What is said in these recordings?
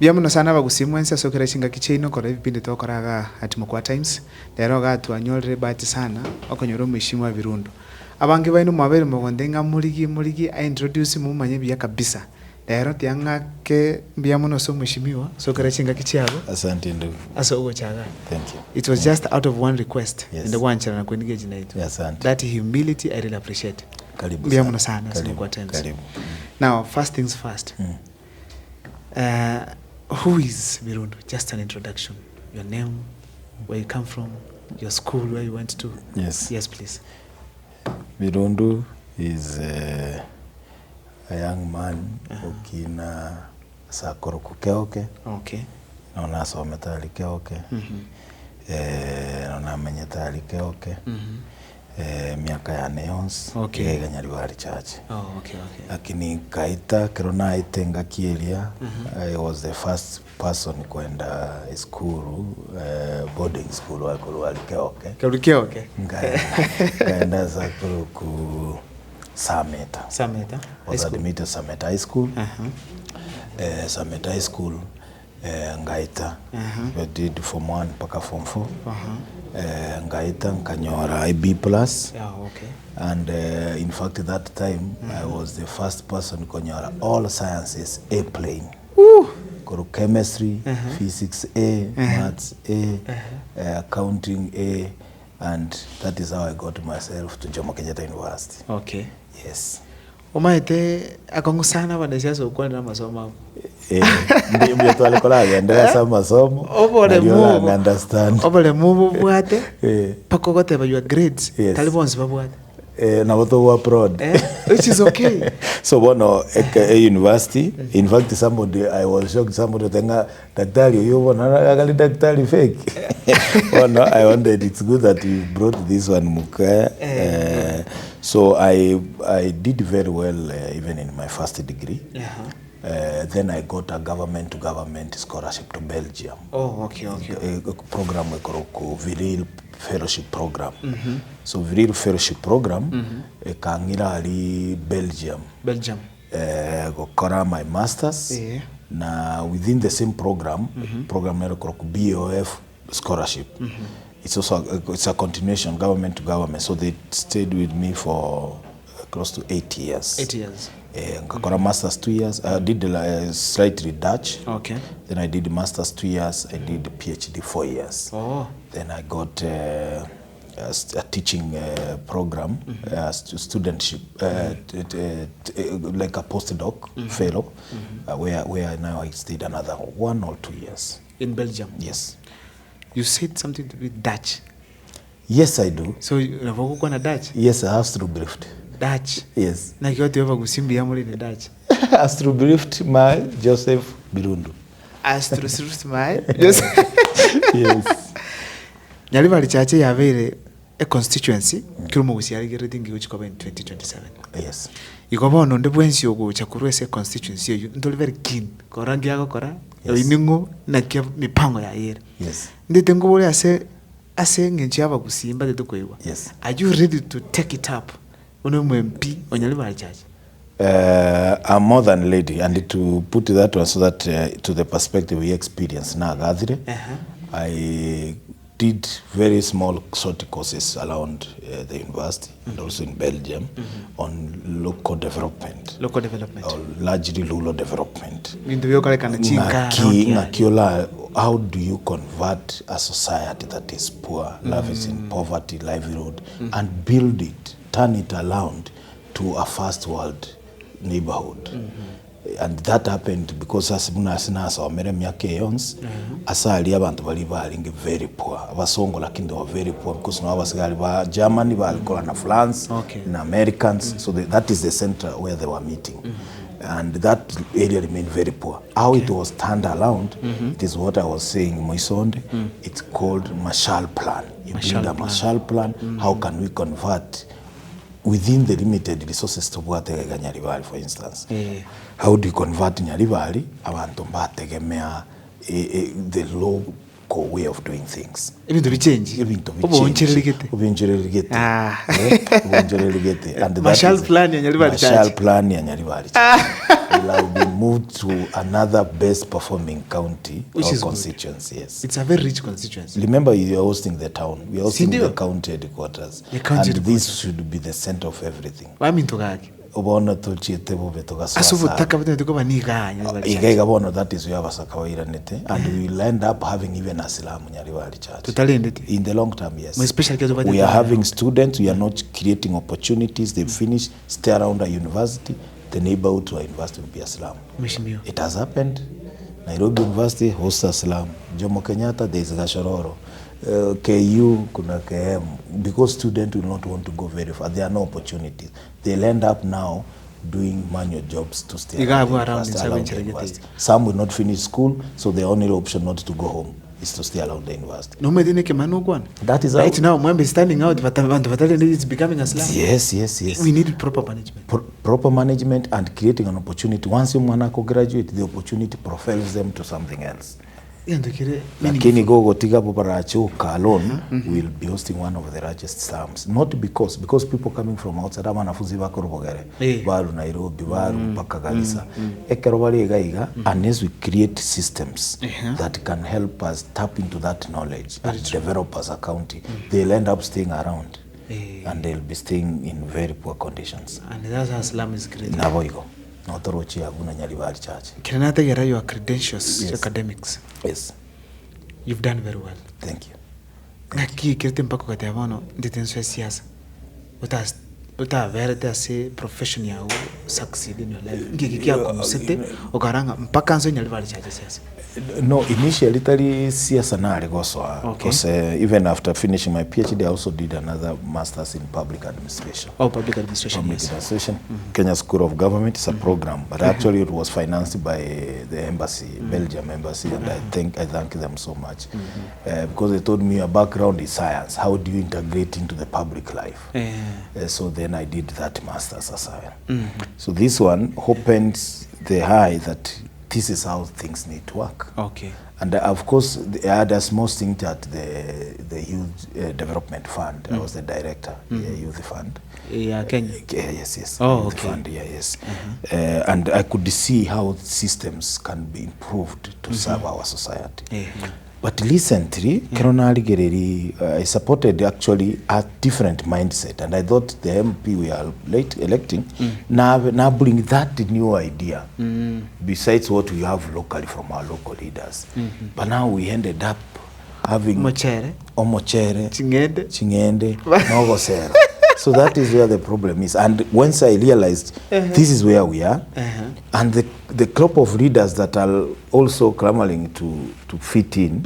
Biamuno sana bagusimwense sokera chinga kicheino kora ibindi tokoraga at Mokwa Times lero gatwanyolere bahati sana okonyora mwishimwa Birundu abange baino mwabere mogondenga muligi I introduce mumanye bya kabisa lero tiangake biamuno so mwishimiwa sokera chinga kichabo. Asante ndugu. Aso chaga. Thank you. It was just out of one request. Yes. In the one channel kwenige jina itu. Asante. That humility I really appreciate. Karibu Biamuno sana Mokwa Times. Karibu. Now first things first. Who is Birundu? Just an introduction. Your name, where you come from, your school, where you went to. Yes. Yes, please. Birundu is a young man ukina sakoro kukeoke. Okay. Nona sometali keoke. Nona menyetali keoke. Miaka ya neons. Okay. Nyaribari Chache. Oh, okay. Lakini kaita kirona itenga kielia. I was the first person kwenda school, boarding school wali keoke. Keoke. Kaenda sakuru ku Sameta. Was admitted Sameta High School. Sameta High School. Ngaita. We did Form 1 paka Form 4. Ngaita nkanyora IB+. Okay. And in fact at that time I was the first person konyora all sciences A plane. Kuru chemistry, physics A, maths A, accounting A, and that is how I got myself to Jomo Kenyatta University. Okay. Yes. Omaite akongu sana badasiaso kwenda masomo. Ndio twale kola endelea sama masomo. Obole mu understand. Obole mu bwate. Pakogote ba your grades. Talibons babwate. Na watu wa abroad. Which is okay. So bono a university. In fact I was shocked somebody thenga daktari yo bona agali daktari fake. Oh no, I wondered it's good that you brought this one muka. So I did very well even in my first degree. Then I got a government scholarship to Belgium. Oh, okay. A program we call Viril Fellowship Program. So Viril Fellowship Program, kangira ali Belgium. Gokora my masters. Na within the same program, program we call BOF scholarship. It's also it's a continuation, government to government. So they stayed with me for close to 8 years. 8 years. Got masters 2 years. I did slightly Dutch. Okay. Then I did masters 2 years. I did PhD 4 years. Oh. Then I got a teaching program, studentship, like a postdoc fellow, where now I stayed another 1 or 2 years. In Belgium? Yes. You said something to be Dutch. Yes, I do. So you have a Dutch? Yes, Astrobrieft. Dutch? Yes. Na kiote wava kusimbi amuli ni Dutch? Astrobrieft my Joseph Birundu. Astrobrieft my Joseph? Yes. Nyaribari Chache yavere a constituency kirumu gusiari giridingi uchikoba in 2027. Yes. Ikoba ono ndebwensi ogo chakurwe se constituency yo ndoli very keen korangi yako kora iningo na kia mipango ya yera. Yes. Ndete ngobole ase ngenchi aba gusimba dedukwewa. Yes. Are you ready to take it up? Ono MP Nyaribari Chache? I'm more than ready, and to put that one so that to the perspective we experience now, I did very small short courses around the university and also in Belgium on local development. Or largely rural development. How do you convert a society that is poor, lives in poverty, livelihood, and build it, turn it around to a first world neighborhood? And that happened because as munasina or miakeons asali abantu bali very poor. Abasongo lakini they were very poor because no abasigari ba Germany balikola na France, na Americans. So that is the center where they were meeting. And that area remained very poor. How it was turned around, it is what I was saying Moisonde. It's called Marshall Plan. You build a Marshall Plan. How can we convert within the limited resources to bwatega Nyaribari, for instance? How do you convert Nyaribari abantu mbategemea the low way of doing things. Ibintu bichange. Ubinchererigete. And Marshall plan ya Nyaribari Chache. Marshall plan ya Nyaribari Chache. Will have been moved to another best performing county which or constituency. Yes. It's a very rich constituency. Remember, you are hosting the town. We are hosting the county headquarters. This should be the center of everything. Obona tulchite bobe togaswa. Asubutaka bute tuko baniganya. Igaiga bono, that is where basakawaira nete, and we will end up having even a Islam Nyaribari Chache. Tutalendete. In the long term, yes. Especially we are having students, we are not creating opportunities. They finish, stay around a university, the neighborhood to a university will be Islam. It has happened. Nairobi University hosts Islam. Jomo Kenyatta, there is Gashororo. KU, kuna KM, because students will not want to go very far. There are no opportunities. They'll end up now doing manual jobs to stay around the university. Some will not finish school, so the only option not to go home is to stay around the university. That is right now. Mwembe standing out, but it's becoming a Islam. Yes. We need proper management. Proper management and creating an opportunity. Once you graduate, the opportunity propels them to something else. Lakini gogo tiga poparacho alone will be hosting one of the largest slums. Not because people coming from outside, wanafunzi bako Rubogere, baru Nairobi, baru mpaka Garissa. Ekero bali egaiga, unless we create systems that can help us tap into that knowledge and develop as a county, they'll end up staying around and they'll be staying in very poor conditions. And that's how slum is created. Navoigo. Notorochi aguna Nyaribari Chache. Kiranata yara your credentials, your academics. Yes. You've done very well. Thank you. Naki kirete mpako kati abano nditenso ya siasa. Uta verite ase profession ya succeed in your life. Ngikikia kumusete okaranga mpaka nso Nyaribari Chache siasa. No, initially Siasa na aligoswa because even after finishing my PhD, I also did another master's in public administration. Public administration. Administration. Kenya School of Government is a program, but actually it was financed by the embassy, Belgium embassy, and I thank them so much because they told me your background is science. How do you integrate into the public life? So then I did that master's as well. So this one opens the eye that this is how things need to work. Okay. And of course, I had a small stint at the Youth Development Fund. I was the director, Youth Fund. Yeah, Kenya. Yes. Oh, Youth Fund, yes. And I could see how systems can be improved to serve our society. But recently, I supported actually a different mindset, and I thought the MP we are electing now bring that new idea besides what we have locally from our local leaders. But now we ended up having Mochere, Chingende, Nogosera. So that is where the problem is. And once I realized this is where we are, and the crop of leaders that are also clamoring to fit in,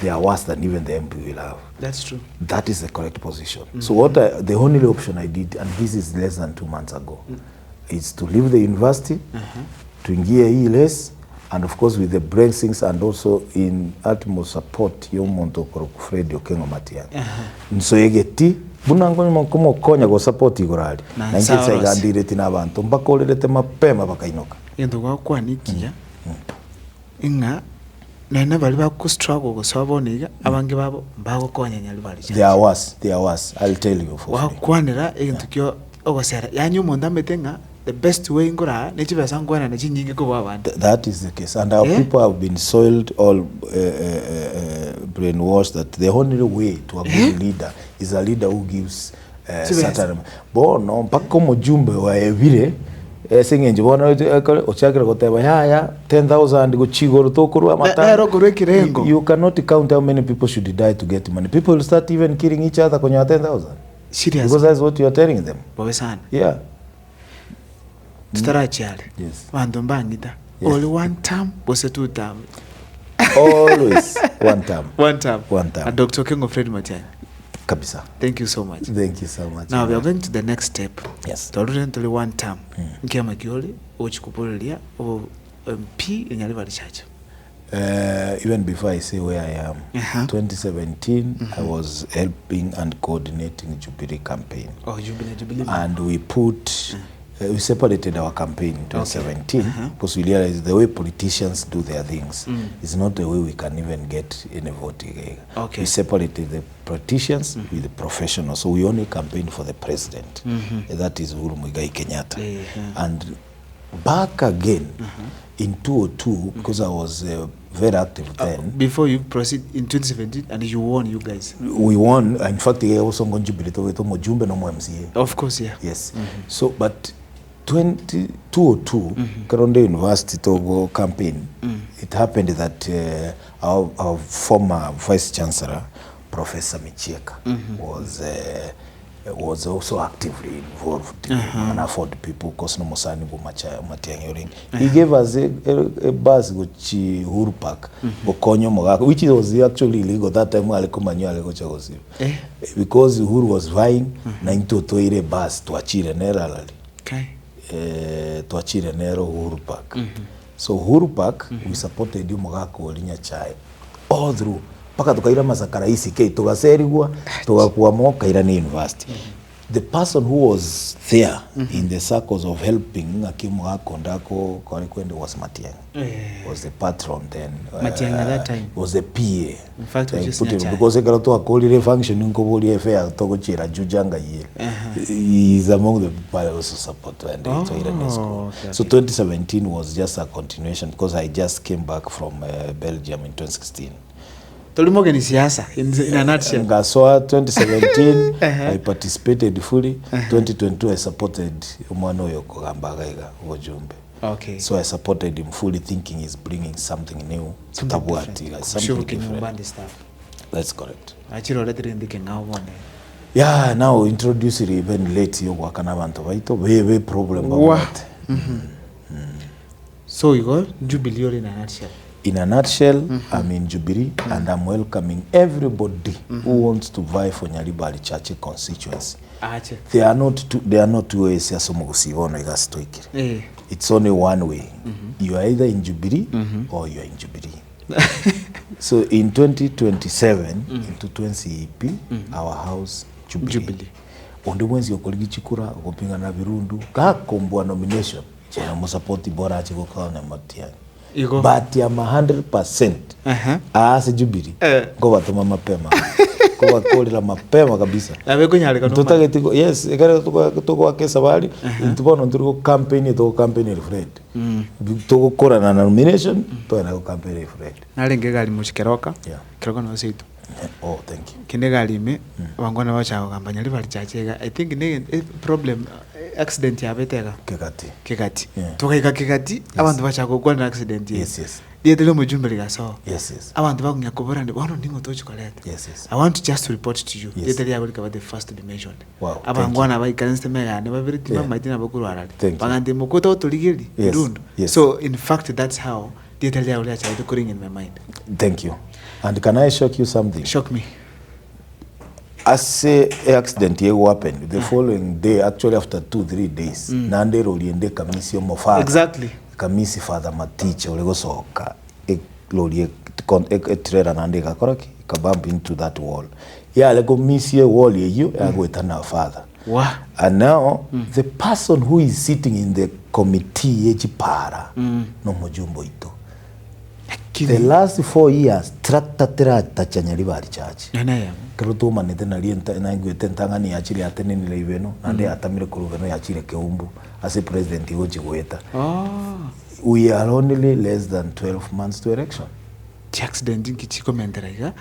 they are worse than even the MP will have. That's true. That is the correct position. So the only option I did, and this is less than 2 months ago, is to leave the university, to ingia ELS, and of course with the blessings and also in utmost support yomonto Fred Okengo Matiang'i. So egeti bunango como konya go support igorali na ngitsa igandirete n'abantu mpaka olelete mapema bakainoka yendo gwakwanikija inga nena bali baku struggle go saboniga abange babo bago konya Nyaribari Chache. They are worse, I'll tell you for free. Wakwanira egintukyo ogosera yanyu monda metenga the best way ngora nechiba sangwana nechinyinge ko babandi. That is the case, and our people have been soiled, all brainwashed that the only way to a good leader is a leader who gives certain bono mpaka mujumbe wa evire singenje bona ochakira goteba ya 10,000 go chigoro tokurwa mata. You cannot count how many people should die to get money. People will start even killing each other kwenye 10,000. Serious? Because that's what you are telling them. Bobe sana. Yeah. Tutarachale. Yes. Bantu mbangita. Only one term, was a 2 term. Always one term. One term. And Dr. Okengo Fred Matiang'i. Kabisa. Thank you so much. Thank you so much. Now we are going to the next step. Yes. Only one term. Nkema kioli ochikupolelia o MP Nyaribari Chache. Even before I say where I am, 2017 I was helping and coordinating Jubilee campaign. Oh, Jubilee. And we put We separated our campaign in 2017 because we realized the way politicians do their things is not the way we can even get any vote. We separated the politicians with the professionals. So we only campaigned for the president. That is Uhuru Muigai Kenyatta. And back again in 2002, because I was very active then. Before you proceed in 2017, and you won, you guys. We won. In fact, I also won jubilate with obochumbe no MCA. Of course, yeah. Yes. So, but 2002, Karonde University Togo campaign, it happened that our former Vice Chancellor, Professor Michieka, was also actively involved and afford people because no musani matianyoring. He gave us a bus which Uhuru Park, Bokonyo Mogaka, which was actually illegal that time. Because Uhuru was vying na into toire bus to achire nera to achire nero Uhuru Park. So Uhuru Park we supported you Mogaka Olinya Chai all through. Paka tukaira masakara isi kei tukaserigwa tukakuwa mo kaira ni university. The person who was there in the circles of helping akimu hakondako kwende was Matiang. Was the patron then. Matiang at that time was the PA. In fact, we just because ekara to akoli function nko boli affair to chira jujanga ye. He is among the people I also support and so 2017 was just a continuation because I just came back from Belgium in 2016. Tolimoge ni siasa in a nutshell. Ngaswa 2017 I participated fully. 2022 I supported umwana yoko gambagaiga obochumbe. Okay. So I supported him fully, thinking he's bringing something new. Something different. That's correct. Yeah, now introduce it even late yo wakana bantu baito we problem about. So you go Jubilee in a nutshell. In a nutshell, I'm in Jubilee and I'm welcoming everybody who wants to vie for Nyaribari Chache constituency. There are not two ways. It's only one way. You are either in Jubilee or you are in Jubilee. So in 2027, into 20 EP, our house Jubilee. On the Wednesday, chikura kupinga na BIRUNDU kakombwa nomination. Chena musapoti bora chiko na Matiang. But ya 100% aase Jubilee ngo batuma mapema ko bakolera mapema kabisa tutagetiko yes ekare tuko akesa bali ntubono nduriko campaign refred tuko kora na nomination to na campaign refred nalenge gali mushikeroka kiroko no sito. Oh, thank you. Kinde gali me bangona bachaho kamba Nyaribari Chache. I think ne problem accident yabeteka kekati tukaika kekati abantu bachako kwa na accident. Yes. Dietelo mujumbe ligaso. Yes. Abantu bakunya kubora ndi bano ndingo tochikoleta. Yes. I want to just report to you. Dietelo yabo likaba the first to be mentioned. Wow. Abangwana bayikanse mega ne babiri tima matina bakuru arali. Bangande mukoto otuligeli BIRUNDU. So in fact that's how dietelo yabo liacha occurring in my mind. Thank you. And can I shock you something? Shock me. As an accident here happened, the following day, actually after 2-3 days, Nande Roliende Kamisi Mofada. Exactly. Kamisi Father Matiche, Olego Soka, Lolie Trera Nande Kakoraki, kabump into that wall. Yeah, Lego Missie wall, you are going to know father. Wow. And now, the person who is sitting in the committee, Ejipara, no Mojumbo ito. The last 4 years, tractor tacha Nyaribari Chache. Karuto manete na lienta na ingwete ntangani yachiri atene ni leiveno nande atamire kuruveno yachire keumbu as a president yoji goeta. We are only less than 12 months to election. The accident kichiko mendera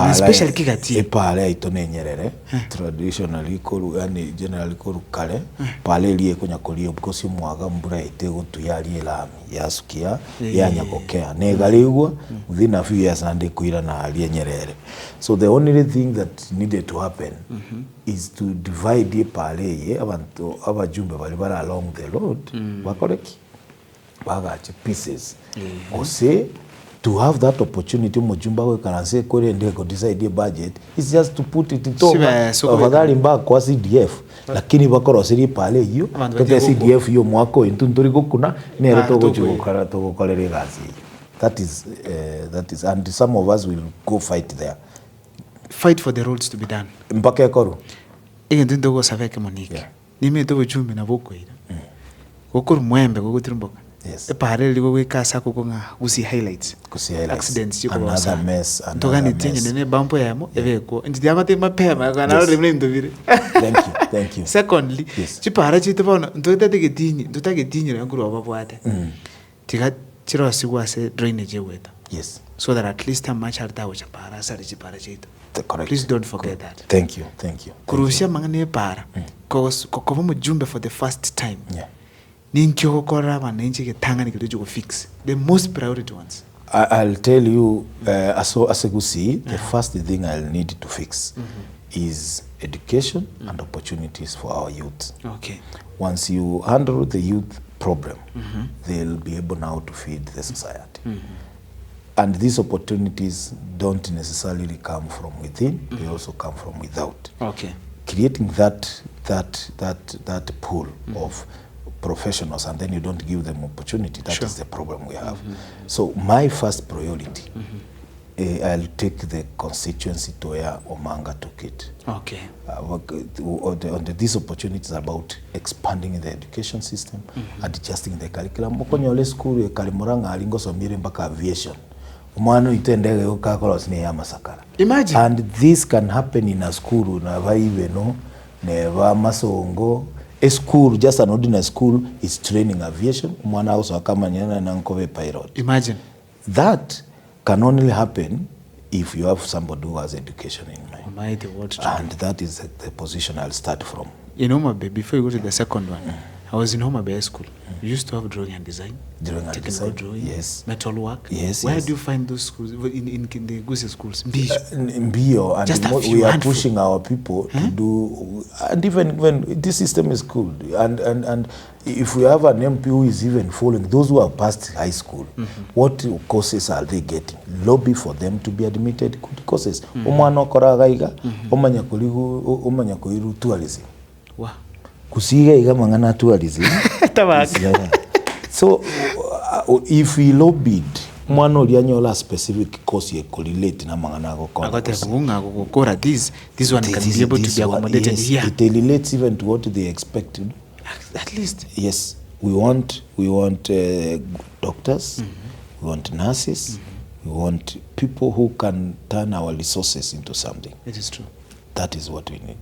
especially kigati pale itone Nyerere traditionally koru yani generally koru kale pale liye kunya kolio because mwaga mbura itego tuyali elami yasukia yanyakokea negaligwa within a few years ande kuira na aliye Nyerere. So the only thing that needed to happen is to divide pale abantu abajumbe bali bara along the road bakoreki bagache pieces ose to have that opportunity mujumba we karanse kore ndeko decide budget is just to put it into afadhali mba kwa CDF lakini bakoro siri pale hiyo kwa CDF hiyo mwako intunduri gukuna nero togo chukara togo kolere gazi. That is and some of us will go fight there, fight for the roads to be done mpaka koru ingendo go saveke Monique Nimeto obochumbe na bokoira. Gokuru mwembe gogutirumboka. Yes. Epare ligo gwekasa kukonga gusi highlights. Accidents chiko basa. Another mess. Togani tinye nene bampo yamo ebeko. Ndidi amate mapema kana rimle ndobire. Thank you. Secondly, chipara chite bona ndotagetinye nguru ababwate. Tiga chiro sigwase drainage weta. Yes. So that at least much harta chapara sare chipara chite. Correct. Please don't forget that. Thank you. Kurusia mangane para. Ko mujumbe for the first time. Yeah. Ninkyo kora banenje getanga nikito fix the most priority ones. I'll tell you as a gusi, the first thing I'll need to fix is education and opportunities for our youth. Okay. Once you handle the youth problem, they'll be able now to feed the society. And these opportunities don't necessarily come from within, they also come from without. Okay. Creating that pool of professionals, and then you don't give them opportunity, that is the problem we have. So my first priority, I'll take the constituency to where Omanga took it. Okay. These opportunities are about expanding the education system, adjusting the curriculum. Mokonyole school kalimuranga alingo somire mpaka aviation. Umano itendege ukakolos ni yama sakara. Imagine. And this can happen in a school na vaiveno, neva masongo. A school, just an ordinary school, is training aviation. Umwana also akamanyana na nkove pilot. Imagine. That can only happen if you have somebody who has education in mind. Almighty, what and that is the position I'll start from. In Homa Bay, before you go to the second one, I was in Homa Bay High School. We used to have drawing and design. Technical drawing, yes. Metal work. Yes. Where do you find those schools in the Guse schools? Mbio. And we are pushing our people to do, and even when this system is cool, and if we have an MP who is even following those who have passed high school, what courses are they getting? Lobby for them to be admitted good courses. Omwana okoragaiga, omanya kuiru tourism. Wow. Kusiga iga mangana tourism. So if we lobbied, mwana olianyola specific course ye correlate na mangana go konga this one can be able to be accommodated here. It relates even to what they expected. At least. Yes, we want doctors, we want nurses, we want people who can turn our resources into something. It is true. That is what we need.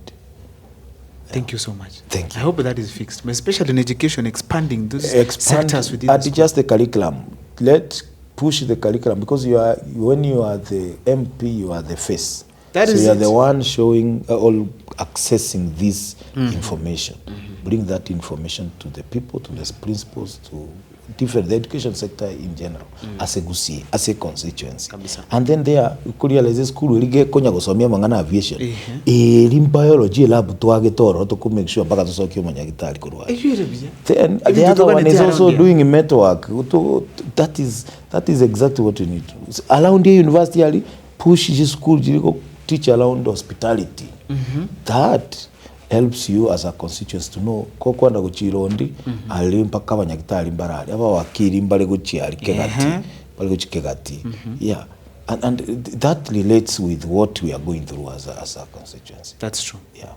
Thank you so much. Thank you. I hope that is fixed, especially in education, expanding those sectors within the school. Just the curriculum. Let's push the curriculum, because when you are the MP, you are the face. That is you are the one showing all accessing this information. Bring that information to the people, to the principals, to the education sector in general, as a gusi, as a constituency. And then there, you could realize the school will get konya gosomia mangana aviation. In biology lab to agetoro to make sure baka to soki manya gitari kurwa. Then the other one is also doing metal work. That is exactly what you need. Around the university, push the school to teach around hospitality. That helps you as a constituency to know koko anda guchirondi ali mpaka abanyagitari mbarali aba wakiri mbale guchiari kegati bale guchikegati. Yeah, and that relates with what we are going through as a constituency. That's true. Yeah.